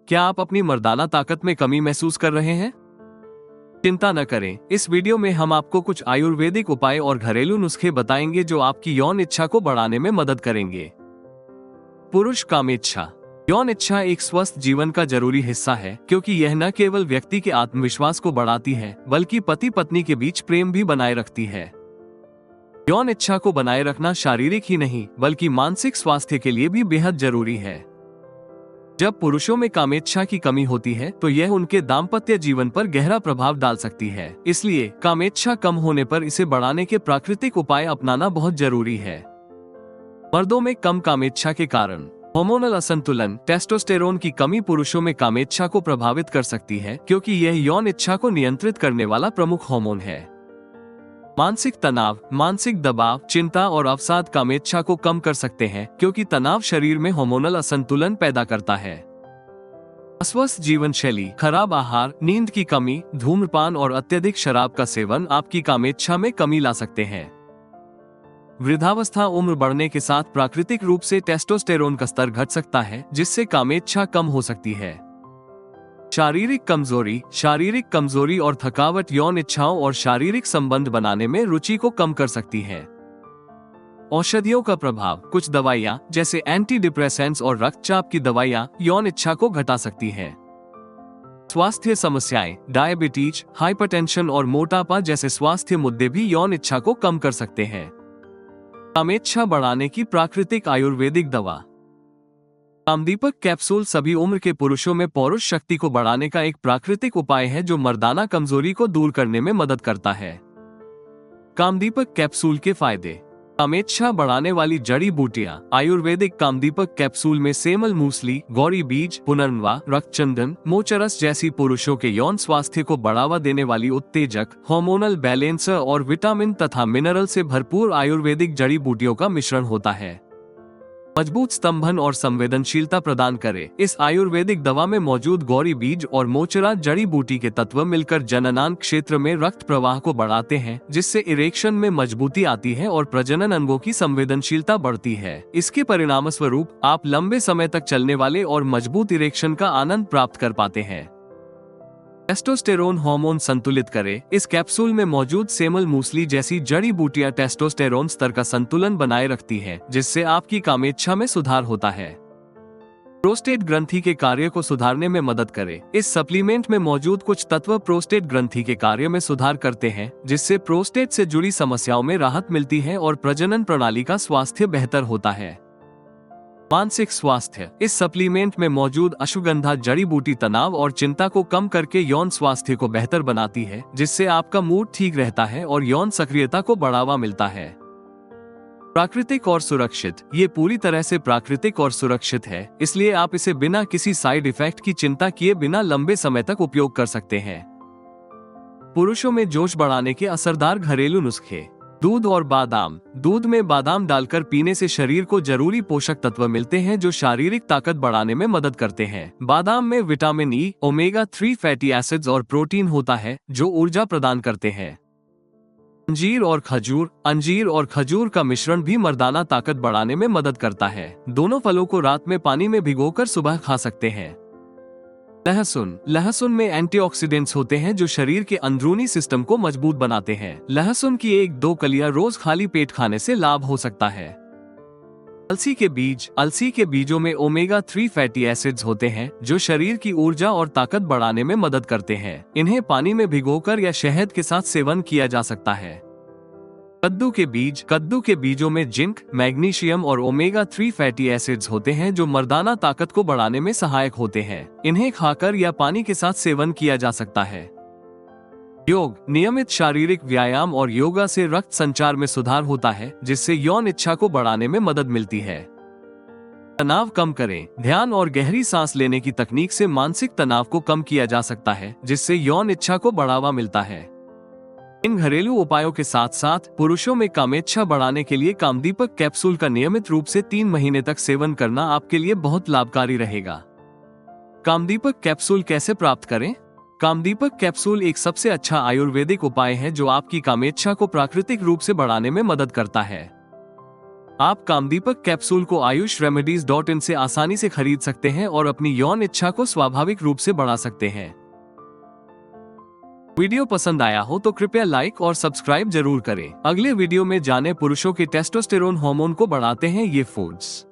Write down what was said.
क्या आप अपनी मर्दाना ताकत में कमी महसूस कर रहे हैं? चिंता न करें, इस वीडियो में हम आपको कुछ आयुर्वेदिक उपाय और घरेलू नुस्खे बताएंगे जो आपकी यौन इच्छा को बढ़ाने में मदद करेंगे। पुरुष कामेच्छा। यौन इच्छा एक स्वस्थ जीवन का जरूरी हिस्सा है, क्योंकि यह न केवल व्यक्ति के आत्मविश्वास को बढ़ाती है बल्कि पति पत्नी के बीच प्रेम भी बनाए रखती है। यौन इच्छा को बनाए रखना शारीरिक ही नहीं बल्कि मानसिक स्वास्थ्य के लिए भी बेहद जरूरी है। जब पुरुषों में कामेच्छा की कमी होती है तो यह उनके दाम्पत्य जीवन पर गहरा प्रभाव डाल सकती है। इसलिए कामेच्छा कम होने पर इसे बढ़ाने के प्राकृतिक उपाय अपनाना बहुत जरूरी है। मर्दों में कम कामेच्छा के कारण हार्मोनल असंतुलन, टेस्टोस्टेरोन की कमी पुरुषों में कामेच्छा को प्रभावित कर सकती है, क्योंकि यह यौन इच्छा को नियंत्रित करने वाला प्रमुख हार्मोन है। मानसिक तनाव, मानसिक दबाव, चिंता और अवसाद कामेच्छा को कम कर सकते हैं, क्योंकि तनाव शरीर में हार्मोनल असंतुलन पैदा करता है। अस्वस्थ जीवन शैली, खराब आहार, नींद की कमी, धूम्रपान और अत्यधिक शराब का सेवन आपकी कामेच्छा में कमी ला सकते हैं। वृद्धावस्था, उम्र बढ़ने के साथ प्राकृतिक रूप से टेस्टोस्टेरोन का स्तर घट सकता है, जिससे कामेच्छा कम हो सकती है। शारीरिक कमजोरी और थकावट यौन इच्छाओं और शारीरिक संबंध बनाने में रुचि को कम कर सकती है। औषधियों का प्रभाव, कुछ दवाइयाँ जैसे एंटी डिप्रेसेंट्स और रक्तचाप की दवाइयाँ यौन इच्छा को घटा सकती है। स्वास्थ्य समस्याएं, डायबिटीज, हाइपरटेंशन और मोटापा जैसे स्वास्थ्य मुद्दे भी यौन इच्छा को कम कर सकते हैं। कामेच्छा बढ़ाने की प्राकृतिक आयुर्वेदिक दवा। कामदीपक कैप्सूल सभी उम्र के पुरुषों में पौरुष शक्ति को बढ़ाने का एक प्राकृतिक उपाय है जो मर्दाना कमजोरी को दूर करने में मदद करता है। कामदीपक कैप्सूल के फायदे। कामेच्छा बढ़ाने वाली जड़ी बूटियां। आयुर्वेदिक कामदीपक कैप्सूल में सेमल मूसली, गौरी बीज, पुनर्नवा, रक्तचंदन, मोचरस जैसी पुरुषों के यौन स्वास्थ्य को बढ़ावा देने वाली उत्तेजक, हार्मोनल बैलेंसर और विटामिन तथा मिनरल से भरपूर आयुर्वेदिक जड़ी बूटियों का मिश्रण होता है। मजबूत स्तंभन और संवेदनशीलता प्रदान करे। इस आयुर्वेदिक दवा में मौजूद गौरी बीज और मोचरा जड़ी बूटी के तत्व मिलकर जननांग क्षेत्र में रक्त प्रवाह को बढ़ाते हैं, जिससे इरेक्शन में मजबूती आती है और प्रजनन अंगों की संवेदनशीलता बढ़ती है। इसके परिणामस्वरूप आप लंबे समय तक चलने वाले और मजबूत इरेक्शन का आनंद प्राप्त कर पाते हैं। टेस्टोस्टेरोन हार्मोन संतुलित करे। इस कैप्सूल में मौजूद सेमल मूसली जैसी जड़ी बूटियां टेस्टोस्टेरोन स्तर का संतुलन बनाए रखती है, जिससे आपकी कामेच्छा में सुधार होता है। प्रोस्टेट ग्रंथि के कार्य को सुधारने में मदद करे। इस सप्लीमेंट में मौजूद कुछ तत्व प्रोस्टेट ग्रंथि के कार्य में सुधार करते हैं, जिससे प्रोस्टेट से जुड़ी समस्याओं में राहत मिलती है और प्रजनन प्रणाली का स्वास्थ्य बेहतर होता है। मानसिक स्वास्थ्य। इस सप्लीमेंट में मौजूद अश्वगंधा जड़ी बूटी तनाव और चिंता को कम करके यौन स्वास्थ्य को बेहतर बनाती है, जिससे आपका मूड ठीक रहता है और यौन सक्रियता को बढ़ावा मिलता है। प्राकृतिक और सुरक्षित। ये पूरी तरह से प्राकृतिक और सुरक्षित है, इसलिए आप इसे बिना किसी साइड इफेक्ट की चिंता किए बिना लंबे समय तक उपयोग कर सकते हैं। पुरुषों में जोश बढ़ाने के असरदार घरेलू नुस्खे। दूध और बादाम। दूध में बादाम डालकर पीने से शरीर को जरूरी पोषक तत्व मिलते हैं जो शारीरिक ताकत बढ़ाने में मदद करते हैं। बादाम में vitamin E, omega 3 fatty acids और प्रोटीन होता है जो ऊर्जा प्रदान करते हैं। अंजीर और खजूर। अंजीर और खजूर का मिश्रण भी मर्दाना ताकत बढ़ाने में मदद करता है। दोनों फलों को रात में पानी में भिगोकर सुबह खा सकते हैं। लहसुन। लहसुन में एंटीऑक्सीडेंट्स होते हैं जो शरीर के अंदरूनी सिस्टम को मजबूत बनाते हैं। लहसुन की 1-2 कलियां रोज खाली पेट खाने से लाभ हो सकता है। अलसी के बीज। अलसी के बीजों में ओमेगा 3 फैटी एसिड्स होते हैं जो शरीर की ऊर्जा और ताकत बढ़ाने में मदद करते हैं। इन्हें पानी में भिगोकर या शहद के साथ सेवन किया जा सकता है। कद्दू के बीज। कद्दू के बीजों में जिंक, मैग्नीशियम और ओमेगा 3 फैटी एसिड्स होते हैं जो मर्दाना ताकत को बढ़ाने में सहायक होते हैं। इन्हें खाकर या पानी के साथ सेवन किया जा सकता है। योग। नियमित शारीरिक व्यायाम और योगा से रक्त संचार में सुधार होता है, जिससे यौन इच्छा को बढ़ाने में मदद मिलती है। तनाव कम करें। ध्यान और गहरी सांस लेने की तकनीक से मानसिक तनाव को कम किया जा सकता है, जिससे यौन इच्छा को बढ़ावा मिलता है। इन घरेलू उपायों के साथ साथ पुरुषों में कामेच्छा बढ़ाने के लिए कामदीपक कैप्सूल का नियमित रूप से 3 महीने तक सेवन करना आपके लिए बहुत लाभकारी रहेगा। कामदीपक कैप्सूल कैसे प्राप्त करें? कामदीपक कैप्सूल एक सबसे अच्छा आयुर्वेदिक उपाय है जो आपकी कामेच्छा को प्राकृतिक रूप से बढ़ाने में मदद करता है। आप कामदीपक कैप्सूल को ayushremedies.in से आसानी से खरीद सकते हैं और अपनी यौन इच्छा को स्वाभाविक रूप से बढ़ा सकते हैं। वीडियो पसंद आया हो तो कृपया लाइक और सब्सक्राइब जरूर करें। अगले वीडियो में जाने पुरुषों के टेस्टोस्टेरोन हार्मोन को बढ़ाते हैं ये फूड्स।